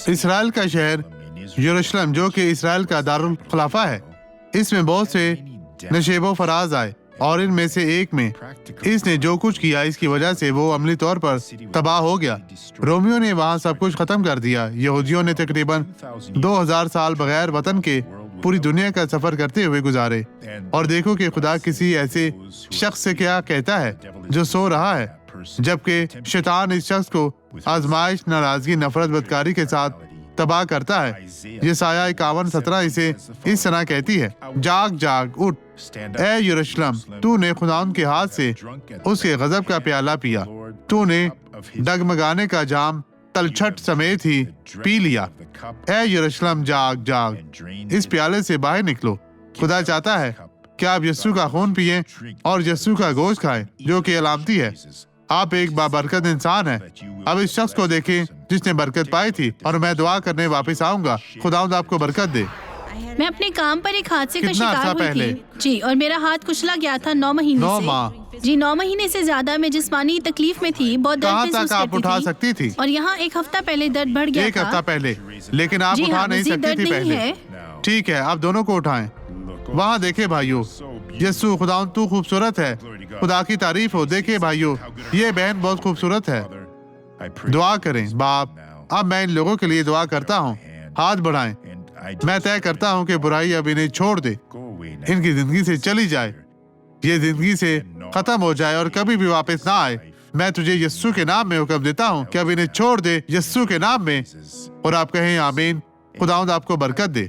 اسرائیل کا شہر یروشلم جو کہ اسرائیل کا دارالخلافہ ہے، اس میں بہت سے نشیب و فراز آئے، اور ان میں سے ایک میں اس نے جو کچھ کیا اس کی وجہ سے وہ عملی طور پر تباہ ہو گیا۔ رومیوں نے وہاں سب کچھ ختم کر دیا۔ یہودیوں نے تقریباً 2000 سال بغیر وطن کے پوری دنیا کا سفر کرتے ہوئے گزارے، اور دیکھو کہ خدا کسی ایسے شخص سے کیا کہتا ہے جو سو رہا ہے، جبکہ شیطان اس شخص کو آزمائش، ناراضگی، نفرت، بدکاری کے ساتھ تباہ کرتا ہے۔ یسایہ 51:17 اسے اس طرح کہتی ہے، جاگ جاگ اٹھ اے یروشلم، تو نے خداوند کے ہاتھ سے اس کے غضب کا پیالہ پیا، تو نے ڈگمگانے کا جام تلچھٹ سمیت ہی پی لیا۔ اے یروشلم جاگ جاگ، اس پیالے سے باہر نکلو۔ خدا چاہتا ہے کہ آپ یسوع کا خون پیئیں اور یسوع کا گوشت کھائیں جو کہ علامتی ہے۔ آپ ایک بابرکت انسان ہیں۔ اب اس شخص کو دیکھیں جس نے برکت پائی تھی، اور میں دعا کرنے واپس آؤں گا۔ خداوند آپ کو برکت دے۔ میں اپنے کام پر ایک حادثے کا کتنا شکار عرصہ ہوئی پہلے؟ تھی جی، اور میرا ہاتھ کچلا گیا تھا 9 مہینے 9 سے ماہ جی 9 مہینے سے زیادہ میں جسمانی تکلیف میں تھی، بہت درد کہاں محسوس تک آپ کرتی اٹھا تھی، سکتی تھی؟ اور یہاں ایک ہفتہ پہلے درد بڑھ گیا ایک تھا۔ ہفتہ پہلے، لیکن آپ جی اٹھا ہاں، نہیں مزید سکتی درد تھی نہیں پہلے۔ ہے۔ ٹھیک ہے، آپ دونوں کو اٹھائیں۔ وہاں دیکھیں بھائیو، یسوع، خداوند تو خوبصورت ہے، خدا کی تعریف ہو۔ دیکھیں بھائیو، یہ بہن بہت خوبصورت ہے۔ دعا کریں۔ باپ، اب میں ان لوگوں کے لیے دعا کرتا ہوں، ہاتھ بڑھائیں۔ میں طے کرتا ہوں کہ برائی اب انہیں چھوڑ دے، ان کی زندگی سے چلی جائے، یہ زندگی سے ختم ہو جائے اور کبھی بھی واپس نہ آئے۔ میں تجھے یسوع کے نام میں حکم دیتا ہوں کہ اب انہیں چھوڑ دے، یسوع کے نام میں، اور آپ کہیں آمین۔ خداوند آپ کو برکت دے۔